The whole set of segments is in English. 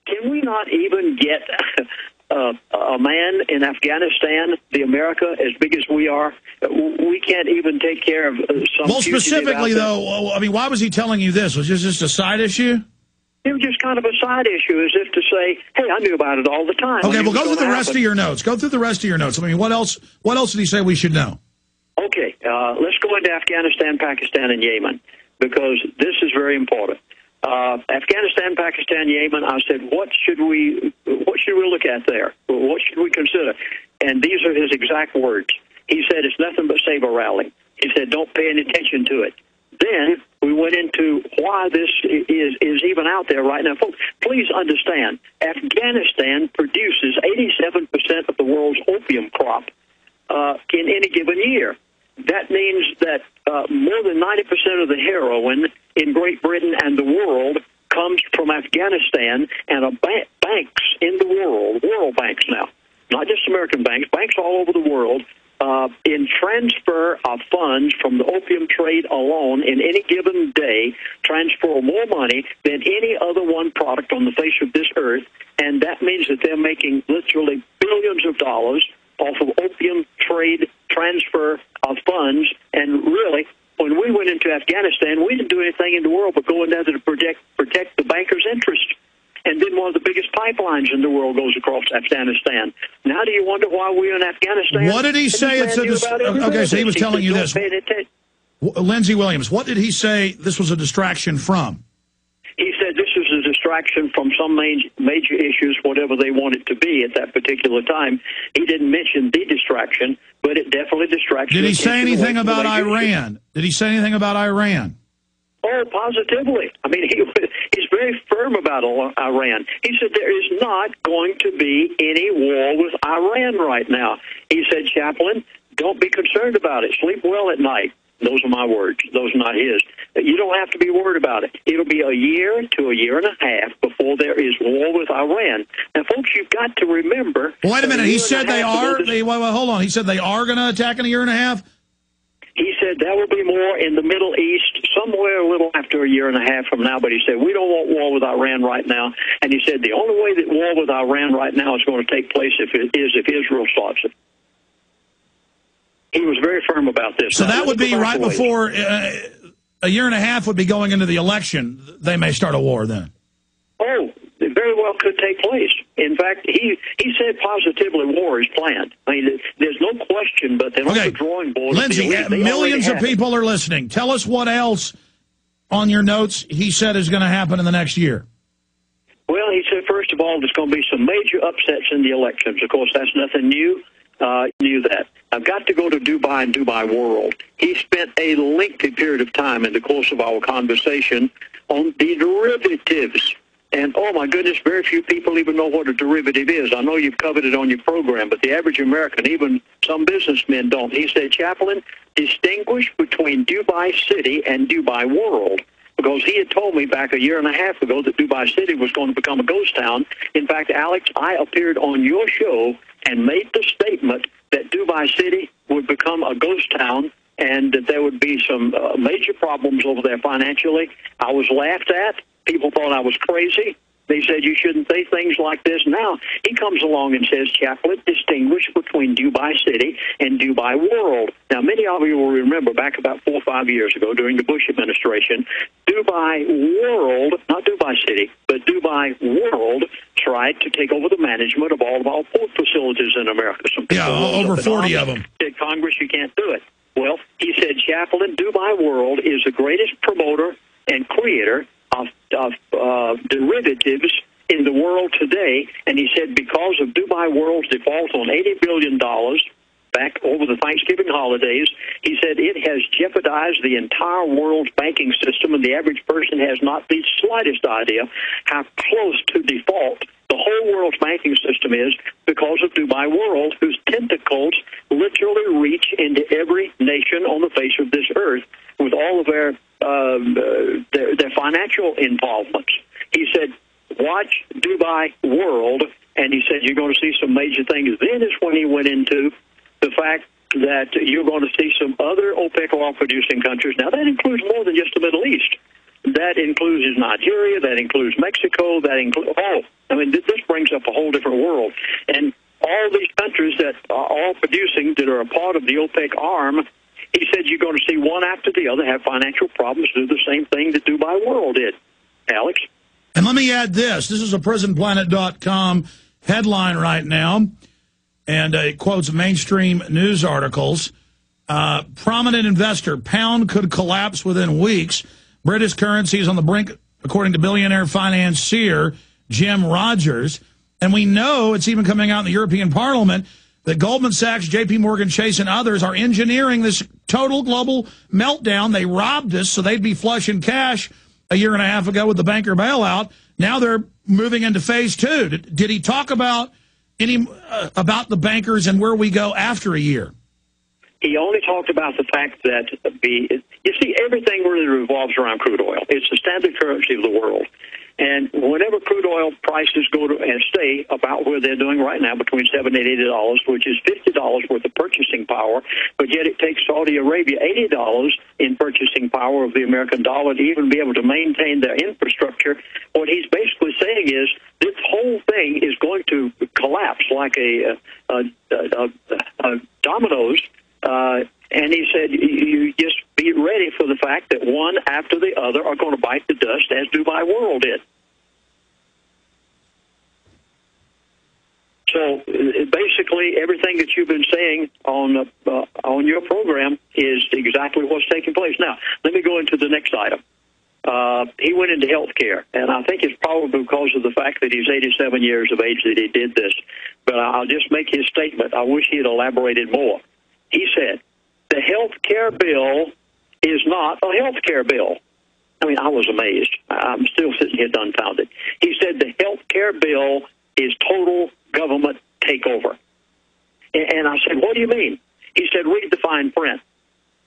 Can we not even get a man in Afghanistan, the America, as big as we are? We can't even take care of some. Well, specifically, though, I mean, why was he telling you this? Was this just a side issue? It was just kind of a side issue, as if to say, hey, I knew about it all the time. Okay, well, go through the rest of your notes. Go through the rest of your notes. I mean, what else did he say we should know? Okay, let's go into Afghanistan, Pakistan, and Yemen, because this is very important. Afghanistan, Pakistan, Yemen, I said, what should we look at there? What should we consider? And these are his exact words. He said, it's nothing but saber rally. He said, don't pay any attention to it. Then we went into why this is even out there right now. Folks, please understand, Afghanistan produces 87% of the world's opium crop in any given year. That means that more than 90% of the heroin in Great Britain and the world comes from Afghanistan, and banks in the world banks now, not just American banks, banks all over the world, in transfer of funds from the opium trade alone in any given day, transfer more money than any other one product on the face of this earth, and that means that they're making literally billions of dollars off of opium trade transfer of funds. And really, when we went into Afghanistan, we didn't do anything in the world but go in there to protect the bankers' interest. And then one of the biggest pipelines in the world goes across Afghanistan. Now, do you wonder why we're in Afghanistan? What did he say? Okay, so he was telling you this. Lindsey Williams, what did he say this was a distraction from? He said this was a distraction from some major issues, whatever they want it to be at that particular time. He didn't mention the distraction, but it definitely distracts. Did he say anything about Iran? Did he say anything about Iran? Oh, positively. I mean, he's very firm about Iran. He said there is not going to be any war with Iran right now. He said, Chaplain, don't be concerned about it. Sleep well at night. Those are my words. Those are not his. You don't have to be worried about it. It'll be a year to a year and a half before there is war with Iran. Now, folks, you've got to remember. Wait a minute. He said they are. Hold on. He said they are going to attack in a year and a half? He said there will be more in the Middle East somewhere a little after a year and a half from now. But he said, we don't want war with Iran right now. And he said the only way that war with Iran right now is going to take place if Israel starts it. He was very firm about this. So that would be right before a year and a half would be going into the election. They may start a war then. Oh, it very well could take place. In fact, he said positively war is planned. I mean, there's no question, but they're on the drawing board. Lindsey, millions of people are listening. Tell us what else on your notes he said is going to happen in the next year. Well, he said, first of all, there's going to be some major upsets in the elections. Of course, that's nothing new. Knew that. I've got to go to Dubai and Dubai World. He spent a lengthy period of time in the course of our conversation on the derivatives. And, oh, my goodness, very few people even know what a derivative is. I know you've covered it on your program, but the average American, even some businessmen don't. He said, Chaplain, distinguish between Dubai City and Dubai World. Because he had told me back a year and a half ago that Dubai City was going to become a ghost town. In fact, Alex, I appeared on your show and made the statement that Dubai City would become a ghost town and that there would be some major problems over there financially. I was laughed at. People thought I was crazy. They said you shouldn't say things like this. Now, he comes along and says, Chaplain, distinguish between Dubai City and Dubai World. Now, many of you will remember back about 4 or 5 years ago during the Bush administration, Dubai World, not Dubai City, but Dubai World tried to take over the management of all of our port facilities in America. Over 40 of them. Said, Congress, you can't do it. Well, he said, Chaplain, Dubai World is the greatest promoter and creator of derivatives in the world today. And he said because of Dubai World's default on $80 billion back over the Thanksgiving holidays, he said it has jeopardized the entire world's banking system, and the average person has not the slightest idea how close to default the whole world's banking system is because of Dubai World, whose tentacles literally reach into every nation on the face of this earth with all of their financial involvements. He said, watch Dubai World, and he said you're going to see some major things. Then is when he went into the fact that you're going to see some other OPEC oil-producing countries. Now, that includes more than just the Middle East. That includes Nigeria, that includes Mexico, that includes this brings up a whole different world. And all these countries that are all producing, that are a part of the OPEC arm, he said you're going to see one after the other have financial problems, do the same thing that Dubai World did. Alex? And let me add this. This is a prisonplanet.com headline right now, and it quotes mainstream news articles. Prominent investor, pound could collapse within weeks. British currency is on the brink, according to billionaire financier Jim Rogers. And we know it's even coming out in the European Parliament that Goldman Sachs, J.P. Morgan Chase, and others are engineering this total global meltdown. They robbed us so they'd be flush in cash a year and a half ago with the banker bailout. Now they're moving into phase two. Did he talk about about the bankers and where we go after a year? He only talked about the fact that you see, everything really revolves around crude oil. It's the standard currency of the world. And whenever crude oil prices go to and stay about where they're doing right now, between $70 and $80, which is $50 worth of purchasing power, but yet it takes Saudi Arabia $80 in purchasing power of the American dollar to even be able to maintain their infrastructure. What he's basically saying is this whole thing is going to collapse like a dominoes. And he said, you just be ready for the fact that one after the other are going to bite the dust, as Dubai World did. So basically, everything that you've been saying on your program is exactly what's taking place. Now, let me go into the next item. He went into health care, and I think it's probably because of the fact that he's 87 years of age that he did this. But I'll just make his statement. I wish he had elaborated more. He said, the health care bill is not a health care bill. I mean, I was amazed. I'm still sitting here dumbfounded. He said the health care bill is total government takeover. And I said, what do you mean? He said, read the fine print.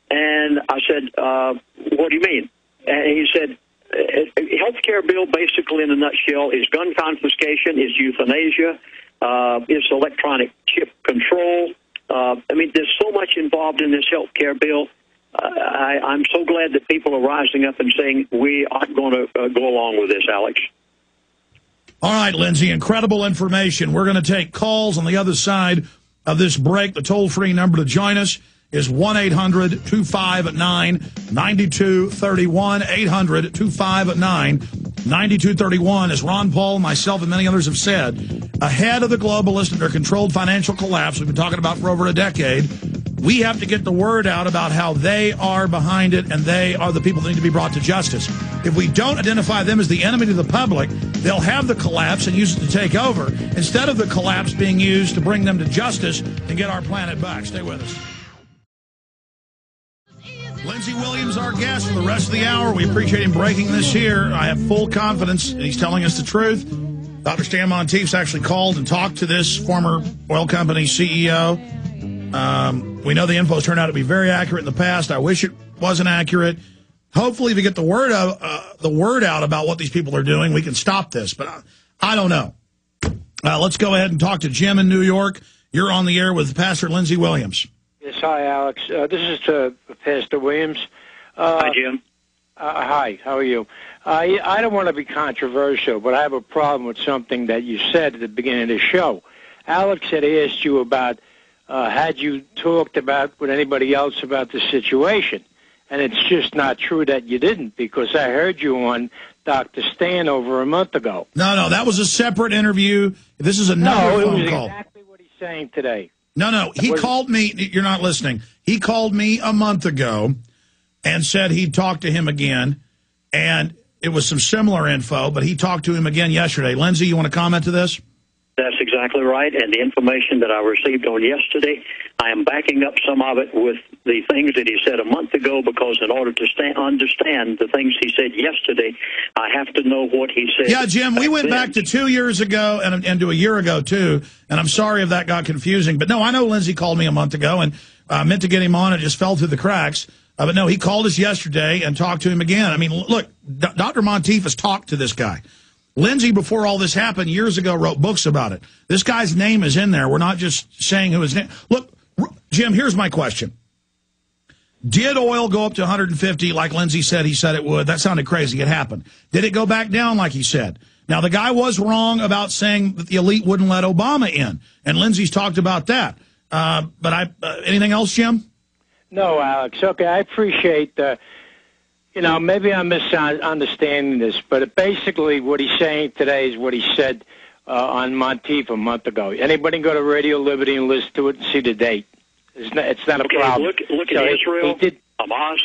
And I said, what do you mean? And he said, health care bill basically in a nutshell is gun confiscation, is euthanasia, is electronic chip control. I mean, there's so much involved in this health care bill. I'm so glad that people are rising up and saying we aren't going to go along with this, Alex. All right, Lindsey, incredible information. We're going to take calls on the other side of this break. The toll-free number to join us is 1-800-259-9231, 800-259-9231. As Ron Paul, myself, and many others have said, ahead of the globalists and their controlled financial collapse we've been talking about for over a decade, we have to get the word out about how they are behind it, and they are the people that need to be brought to justice. If we don't identify them as the enemy to the public, they'll have the collapse and use it to take over, instead of the collapse being used to bring them to justice and get our planet back. Stay with us. Lindsey Williams, our guest for the rest of the hour. We appreciate him breaking this here. I have full confidence that he's telling us the truth. Dr. Stan Monteith's actually called and talked to this former oil company CEO. We know the info's turned out to be very accurate in the past. I wish it wasn't accurate. Hopefully, if we get the word out about what these people are doing, we can stop this. But I don't know. Let's go ahead and talk to Jim in New York. You're on the air with Pastor Lindsey Williams. Yes, hi, Alex. This is Pastor Williams. Hi, Jim. Hi, how are you? I don't want to be controversial, but I have a problem with something that you said at the beginning of the show. Alex had asked you about had you talked about with anybody else about the situation, and it's just not true that you didn't, because I heard you on Dr. Stan over a month ago. No, that was a separate interview. This is another phone call. Exactly what he's saying today. No, he called me. You're not listening. He called me a month ago and said he'd talked to him again, and it was some similar info, but he talked to him again yesterday. Lindsey, you want to comment to this? That's exactly right, and the information that I received on yesterday, I am backing up some of it with the things that he said a month ago, because in order to understand the things he said yesterday, I have to know what he said. Yeah, Jim, we went back to 2 years ago and to a year ago, too, and I'm sorry if that got confusing. But, no, I know Lindsey called me a month ago, and I meant to get him on. It just fell through the cracks. But, no, he called us yesterday and talked to him again. I mean, look, Dr. Monteith has talked to this guy. Lindsey, before all this happened, years ago, wrote books about it. This guy's name is in there. We're not just saying who his name. Look, Jim, here's my question. Did oil go up to 150 like Lindsey said he said it would? That sounded crazy. It happened. Did it go back down like he said? Now, the guy was wrong about saying that the elite wouldn't let Obama in, and Lindsey's talked about that. But anything else, Jim? No, Alex. Okay, I appreciate maybe I'm misunderstanding this, but basically what he's saying today is what he said on Monteith a month ago. Anybody can go to Radio Liberty and listen to it and see the date. It's not a problem. Look at Israel, Hamas,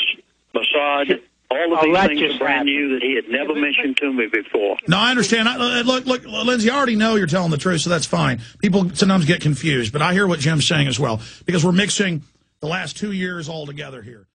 Mossad, all of these things are brand new that he had never mentioned to me before. No, I understand. Look, Lindsey, I already know you're telling the truth, so that's fine. People sometimes get confused, but I hear what Jim's saying as well, because we're mixing the last 2 years all together here.